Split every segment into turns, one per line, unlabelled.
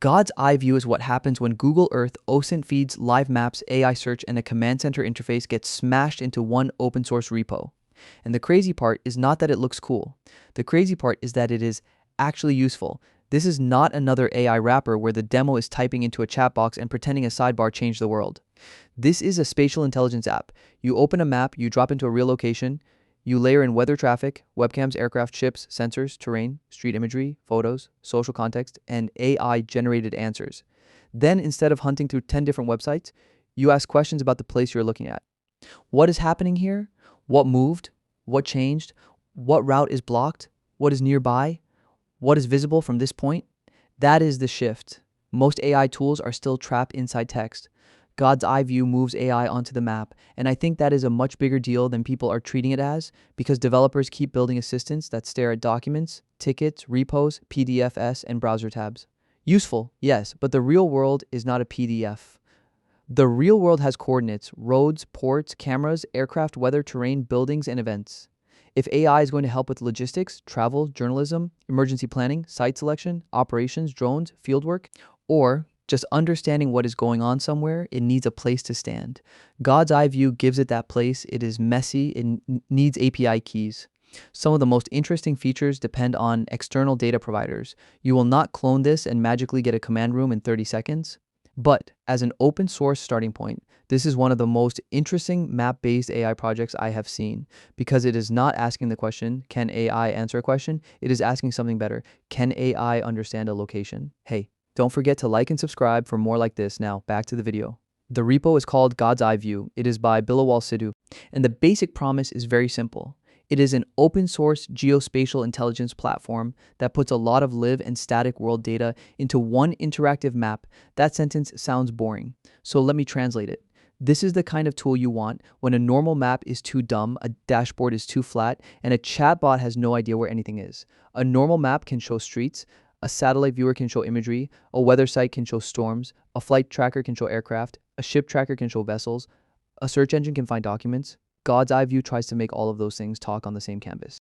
God's eye view is what happens when Google Earth, OSINT feeds, live maps, AI search, and a command center interface get smashed into one open source repo. And the crazy part is not that it looks cool. The crazy part is that it is actually useful. This is not another AI wrapper where the demo is typing into a chat box and pretending a sidebar changed the world. This is a spatial intelligence app. You open a map, you drop into a real location, you layer in weather traffic, webcams, aircraft, ships, sensors, terrain, street imagery, photos, social context, and AI-generated answers. Then, instead of hunting through 10 different websites, you ask questions about the place you're looking at. What is happening here? What moved? What changed? What route is blocked? What is nearby? What is visible from this point? That is the shift. Most AI tools are still trapped inside text. God's eye view moves AI onto the map, and I think that is a much bigger deal than people are treating it as, because developers keep building assistants that stare at documents, tickets, repos, PDFs, and browser tabs. Useful, yes, but the real world is not a PDF. The real world has coordinates, roads, ports, cameras, aircraft, weather, terrain, buildings, and events. If AI is going to help with logistics, travel, journalism, emergency planning, site selection, operations, drones, fieldwork, or just understanding what is going on somewhere, it needs a place to stand. God's eye view gives it that place. It is messy. It needs API keys. Some of the most interesting features depend on external data providers. You will not clone this and magically get a command room in 30 seconds. But as an open source starting point, this is one of the most interesting map-based AI projects I have seen, because it is not asking the question, can AI answer a question? It is asking something better. Can AI understand a location? Hey, don't forget to like and subscribe for more like this. Now, back to the video. The repo is called God's Eye View. It is by Bilawal Sidhu, and the basic promise is very simple. It is an open source geospatial intelligence platform that puts a lot of live and static world data into one interactive map. That sentence sounds boring, so let me translate it. This is the kind of tool you want when a normal map is too dumb, a dashboard is too flat, and a chatbot has no idea where anything is. A normal map can show streets, a satellite viewer can show imagery, a weather site can show storms, a flight tracker can show aircraft, a ship tracker can show vessels, a search engine can find documents. God's eye view tries to make all of those things talk on the same canvas.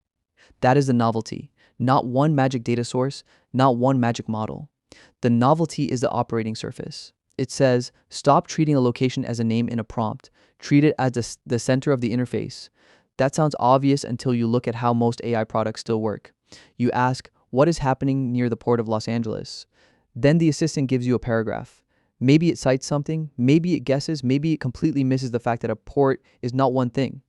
That is the novelty. Not one magic data source, not one magic model. The novelty is the operating surface. It says, stop treating a location as a name in a prompt. Treat it as the center of the interface. That sounds obvious until you look at how most AI products still work. You ask, what is happening near the port of Los Angeles? Then the assistant gives you a paragraph. Maybe it cites something, maybe it guesses, maybe it completely misses the fact that a port is not one thing.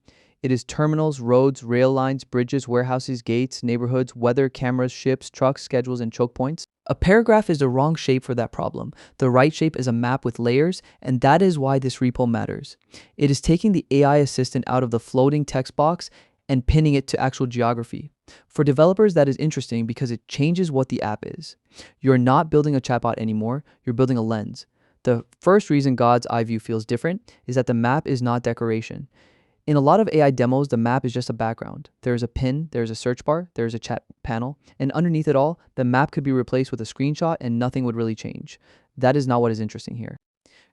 It is terminals, roads, rail lines, bridges, warehouses, gates, neighborhoods, weather, cameras, ships, trucks, schedules, and choke points. A paragraph is the wrong shape for that problem. The right shape is a map with layers, and that is why this repo matters. It is taking the AI assistant out of the floating text box and pinning it to actual geography. For developers, that is interesting because it changes what the app is. You're not building a chatbot anymore, you're building a lens. The first reason God's eye view feels different is that the map is not decoration. In a lot of AI demos, the map is just a background. There's a pin, there's a search bar, there's a chat panel, and underneath it all, the map could be replaced with a screenshot and nothing would really change. That is not what is interesting here.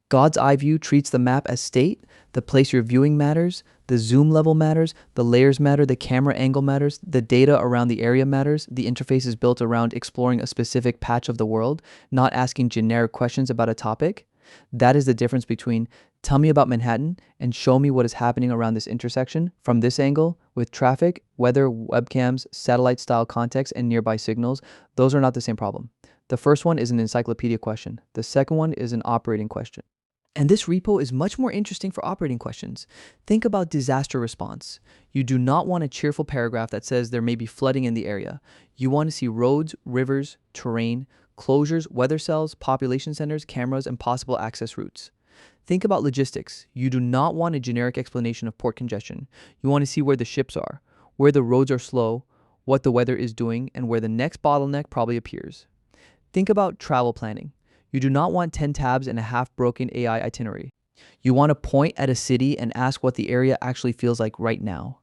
God's eye view treats the map as state. The place you're viewing matters, the zoom level matters, the layers matter, the camera angle matters, the data around the area matters. The interface is built around exploring a specific patch of the world, not asking generic questions about a topic. That is the difference between tell me about Manhattan and show me what is happening around this intersection from this angle with traffic, weather, webcams, satellite-style context, and nearby signals. Those are not the same problem. The first one is an encyclopedia question. The second one is an operating question. And this repo is much more interesting for operating questions. Think about disaster response. You do not want a cheerful paragraph that says there may be flooding in the area. You want to see roads, rivers, terrain, closures, weather cells, population centers, cameras, and possible access routes. Think about logistics. You do not want a generic explanation of port congestion. You want to see where the ships are, where the roads are slow, what the weather is doing, and where the next bottleneck probably appears. Think about travel planning. You do not want 10 tabs and a half-broken AI itinerary. You want to point at a city and ask what the area actually feels like right now.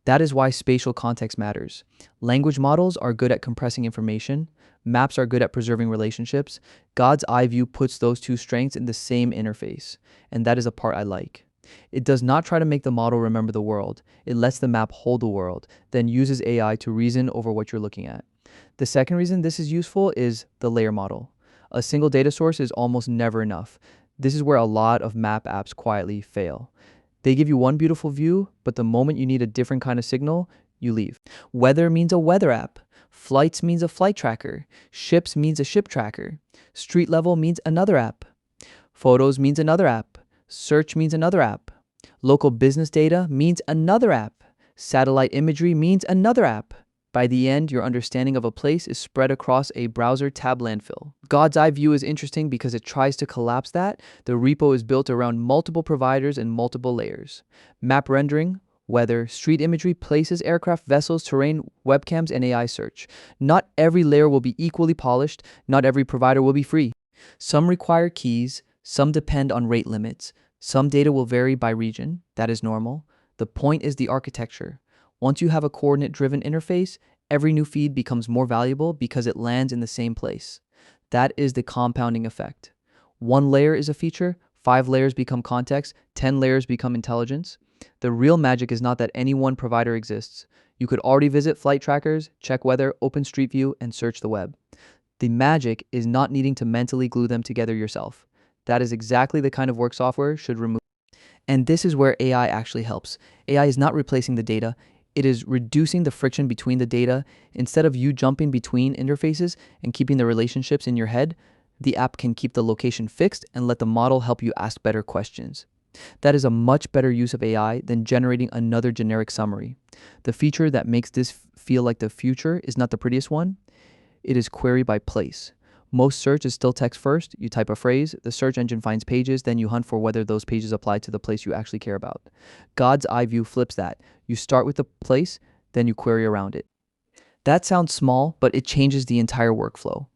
That is why spatial context matters. Language models are good at compressing information. Maps are good at preserving relationships. God's eye view puts those two strengths in the same interface, and that is a part I like. It does not try to make the model remember the world. It lets the map hold the world, then uses AI to reason over what you're looking at. The second reason this is useful is the layer model. A single data source is almost never enough. This is where a lot of map apps quietly fail. They give you one beautiful view, but the moment you need a different kind of signal, you leave. Weather means a weather app. Flights means a flight tracker. Ships means a ship tracker. Street level means another app. Photos means another app. Search means another app. Local business data means another app. Satellite imagery means another app. By the end, your understanding of a place is spread across a browser tab landfill. God's eye view is interesting because it tries to collapse that. The repo is built around multiple providers and multiple layers. Map rendering, weather, street imagery, places, aircraft, vessels, terrain, webcams, and AI search. Not every layer will be equally polished. Not every provider will be free. Some require keys. Some depend on rate limits. Some data will vary by region. That is normal. The point is the architecture. Once you have a coordinate-driven interface, every new feed becomes more valuable because it lands in the same place. That is the compounding effect. One layer is a feature, 5 layers become context, 10 layers become intelligence. The real magic is not that any one provider exists. You could already visit flight trackers, check weather, open Street View, and search the web. The magic is not needing to mentally glue them together yourself. That is exactly the kind of work software should remove. And this is where AI actually helps. AI is not replacing the data. It is reducing the friction between the data. Instead of you jumping between interfaces and keeping the relationships in your head, the app can keep the location fixed and let the model help you ask better questions. That is a much better use of AI than generating another generic summary. The feature that makes this feel like the future is not the prettiest one. It is query by place. Most search is still text first. You type a phrase, the search engine finds pages, then you hunt for whether those pages apply to the place you actually care about. God's eye view flips that. You start with the place, then you query around it. That sounds small, but it changes the entire workflow.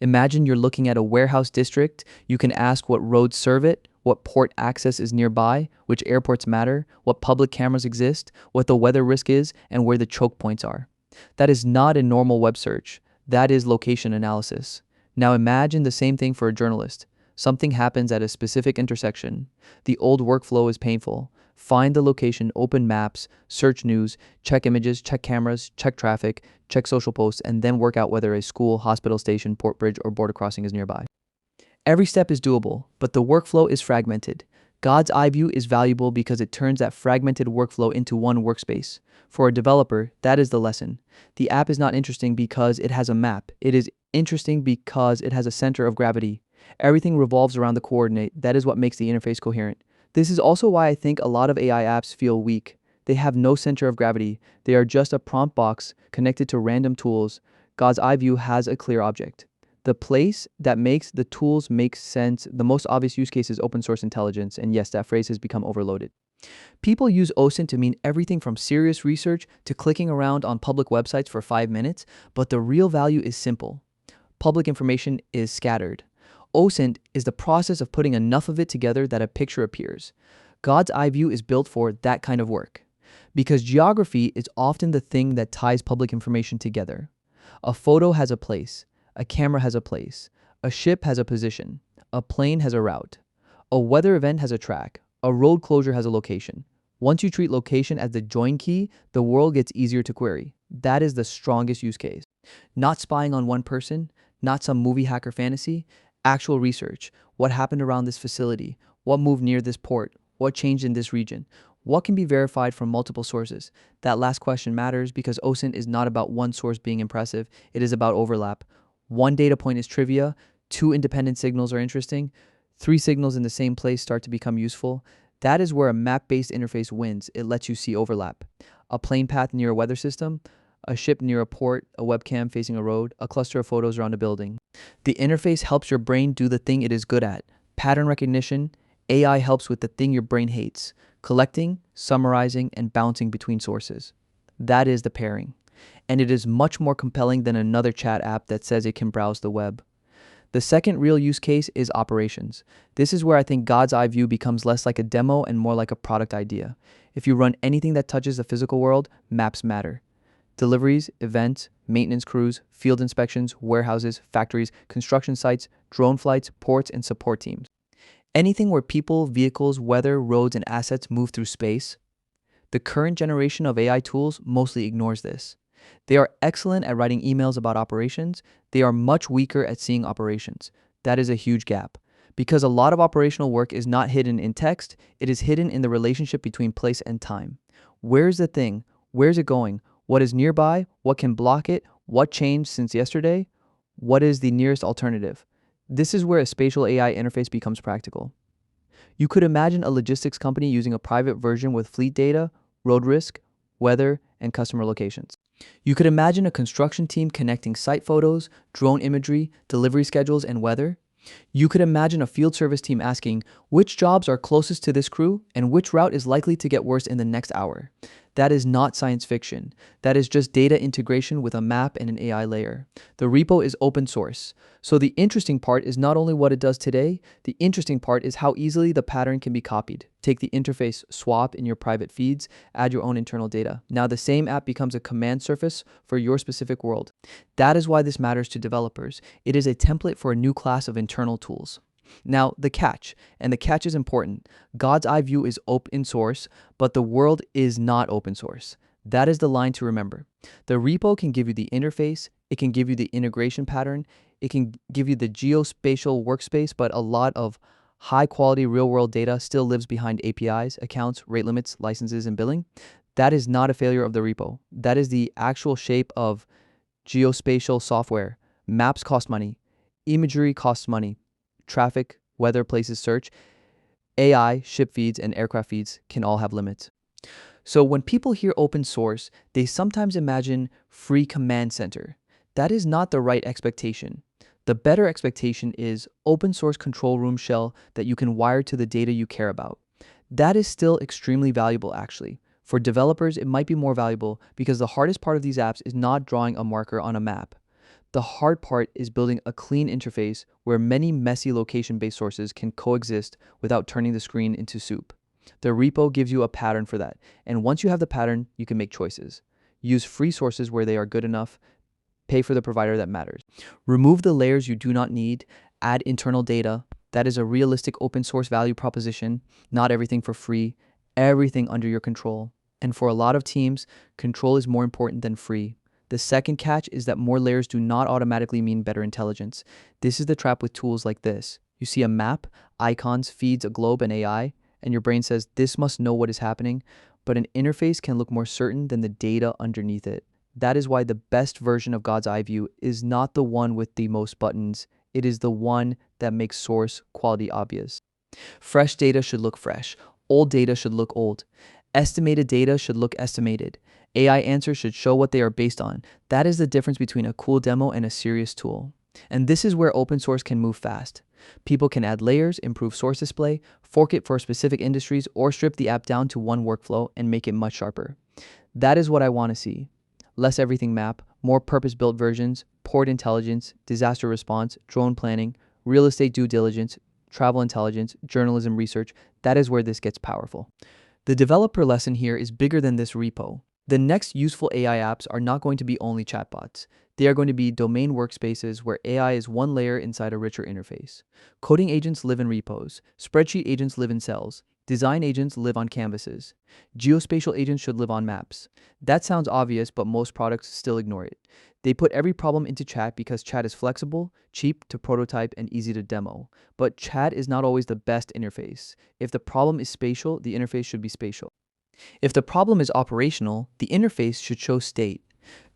Imagine you're looking at a warehouse district. You can ask what roads serve it, what port access is nearby, which airports matter, what public cameras exist, what the weather risk is, and where the choke points are. That is not a normal web search. That is location analysis. Now imagine the same thing for a journalist. Something happens at a specific intersection. The old workflow is painful. Find the location, open maps, search news, check images, check cameras, check traffic, check social posts, and then work out whether a school, hospital station, port bridge, or border crossing is nearby. Every step is doable, but the workflow is fragmented. God's eye view is valuable because it turns that fragmented workflow into one workspace. For a developer, that is the lesson. The app is not interesting because it has a map. It is interesting because it has a center of gravity. Everything revolves around the coordinate. That is what makes the interface coherent. This is also why I think a lot of AI apps feel weak. They have no center of gravity. They are just a prompt box connected to random tools. God's eye view has a clear object. The place that makes the tools make sense, the most obvious use case is open source intelligence, and yes, that phrase has become overloaded. People use OSINT to mean everything from serious research to clicking around on public websites for 5 minutes, but the real value is simple. Public information is scattered. OSINT is the process of putting enough of it together that a picture appears. God's eye view is built for that kind of work, because geography is often the thing that ties public information together. A photo has a place. A camera has a place. A ship has a position. A plane has a route. A weather event has a track. A road closure has a location. Once you treat location as the join key, the world gets easier to query. That is the strongest use case. Not spying on one person, not some movie hacker fantasy, actual research. What happened around this facility? What moved near this port? What changed in this region? What can be verified from multiple sources? That last question matters because OSINT is not about one source being impressive. It is about overlap. One data point is trivia, 2 independent signals are interesting, 3 signals in the same place start to become useful. That is where a map-based interface wins. It lets you see overlap. A plane path near a weather system, a ship near a port, a webcam facing a road, a cluster of photos around a building. The interface helps your brain do the thing it is good at. Pattern recognition. AI helps with the thing your brain hates. Collecting, summarizing, and bouncing between sources. That is the pairing. And it is much more compelling than another chat app that says it can browse the web. The second real use case is operations. This is where I think God's eye view becomes less like a demo and more like a product idea. If you run anything that touches the physical world, maps matter. Deliveries, events, maintenance crews, field inspections, warehouses, factories, construction sites, drone flights, ports, and support teams. Anything where people, vehicles, weather, roads, and assets move through space. The current generation of AI tools mostly ignores this. They are excellent at writing emails about operations. They are much weaker at seeing operations. That is a huge gap. Because a lot of operational work is not hidden in text, it is hidden in the relationship between place and time. Where's the thing? Where's it going? What is nearby? What can block it? What changed since yesterday? What is the nearest alternative? This is where a spatial AI interface becomes practical. You could imagine a logistics company using a private version with fleet data, road risk, weather, and customer locations. You could imagine a construction team connecting site photos, drone imagery, delivery schedules, and weather. You could imagine a field service team asking which jobs are closest to this crew and which route is likely to get worse in the next hour. That is not science fiction. That is just data integration with a map and an AI layer. The repo is open source. So the interesting part is not only what it does today, the interesting part is how easily the pattern can be copied. Take the interface, swap in your private feeds, add your own internal data. Now the same app becomes a command surface for your specific world. That is why this matters to developers. It is a template for a new class of internal tools. Now, the catch, and the catch is important. God's eye view is open source, but the world is not open source. That is the line to remember. The repo can give you the interface, it can give you the integration pattern, it can give you the geospatial workspace, but a lot of high-quality real-world data still lives behind APIs, accounts, rate limits, licenses, and billing. That is not a failure of the repo. That is the actual shape of geospatial software. Maps cost money. Imagery costs money. Traffic, weather, places, search, AI, ship feeds, and aircraft feeds can all have limits. So when people hear open source, they sometimes imagine free command center. That is not the right expectation. The better expectation is open source control room shell that you can wire to the data you care about. That is still extremely valuable actually. For developers, it might be more valuable because the hardest part of these apps is not drawing a marker on a map. The hard part is building a clean interface where many messy location-based sources can coexist without turning the screen into soup. The repo gives you a pattern for that, and once you have the pattern, you can make choices. Use free sources where they are good enough, pay for the provider that matters. Remove the layers you do not need, add internal data. That is a realistic open source value proposition, not everything for free, everything under your control. And for a lot of teams, control is more important than free. The second catch is that more layers do not automatically mean better intelligence. This is the trap with tools like this. You see a map, icons, feeds, a globe, and AI, and your brain says this must know what is happening, but an interface can look more certain than the data underneath it. That is why the best version of God's eye view is not the one with the most buttons. It is the one that makes source quality obvious. Fresh data should look fresh. Old data should look old. Estimated data should look estimated. AI answers should show what they are based on. That is the difference between a cool demo and a serious tool. And this is where open source can move fast. People can add layers, improve source display, fork it for specific industries, or strip the app down to one workflow and make it much sharper. That is what I want to see. Less everything map, more purpose-built versions, port intelligence, disaster response, drone planning, real estate due diligence, travel intelligence, journalism research. That is where this gets powerful. The developer lesson here is bigger than this repo. The next useful AI apps are not going to be only chatbots. They are going to be domain workspaces where AI is one layer inside a richer interface. Coding agents live in repos. Spreadsheet agents live in cells. Design agents live on canvases. Geospatial agents should live on maps. That sounds obvious, but most products still ignore it. They put every problem into chat because chat is flexible, cheap to prototype, and easy to demo. But chat is not always the best interface. If the problem is spatial, the interface should be spatial. If the problem is operational, the interface should show state.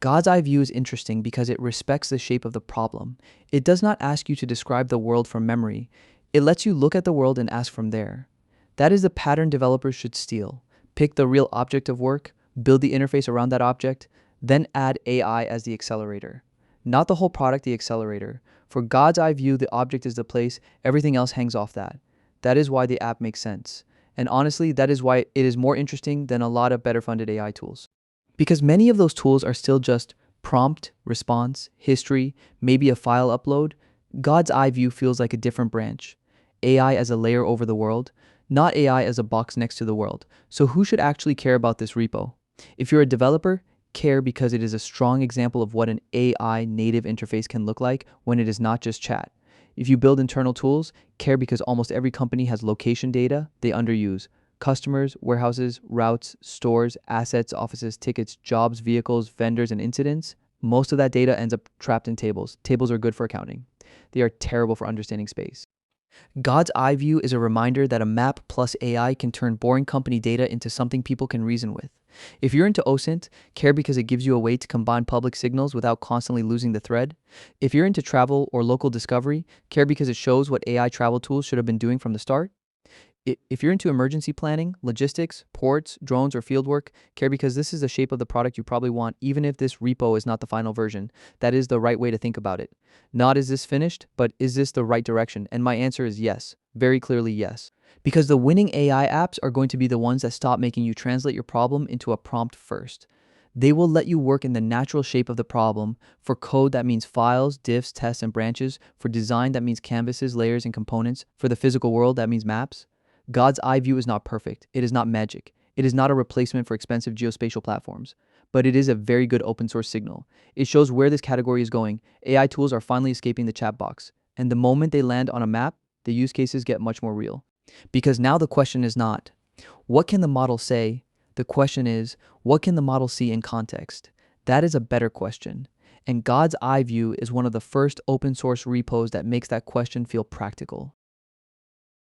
God's eye view is interesting because it respects the shape of the problem. It does not ask you to describe the world from memory. It lets you look at the world and ask from there. That is the pattern developers should steal. Pick the real object of work, build the interface around that object, then add AI as the accelerator. Not the whole product, the accelerator. For God's eye view, the object is the place, everything else hangs off that. That is why the app makes sense. And honestly, that is why it is more interesting than a lot of better funded AI tools. Because many of those tools are still just prompt, response, history, maybe a file upload. God's eye view feels like a different branch. AI as a layer over the world, not AI as a box next to the world. So who should actually care about this repo? If you're a developer, care because it is a strong example of what an AI native interface can look like when it is not just chat. If you build internal tools, care because almost every company has location data they underuse. Customers, warehouses, routes, stores, assets, offices, tickets, jobs, vehicles, vendors, and incidents. Most of that data ends up trapped in tables. Tables are good for accounting. They are terrible for understanding space. God's eye view is a reminder that a map plus AI can turn boring company data into something people can reason with. If you're into OSINT, care because it gives you a way to combine public signals without constantly losing the thread. If you're into travel or local discovery, care because it shows what AI travel tools should have been doing from the start. If you're into emergency planning, logistics, ports, drones, or fieldwork, care because this is the shape of the product you probably want, even if this repo is not the final version. That is the right way to think about it. Not is this finished, but is this the right direction? And my answer is yes, very clearly yes. Because the winning AI apps are going to be the ones that stop making you translate your problem into a prompt first. They will let you work in the natural shape of the problem. For code, that means files, diffs, tests, and branches. For design, that means canvases, layers, and components. For the physical world, that means maps. God's eye view is not perfect. It is not magic. It is not a replacement for expensive geospatial platforms. But it is a very good open source signal. It shows where this category is going. AI tools are finally escaping the chat box. And the moment they land on a map, the use cases get much more real. Because now the question is not, what can the model say? The question is, what can the model see in context? That is a better question. And God's eye view is one of the first open source repos that makes that question feel practical.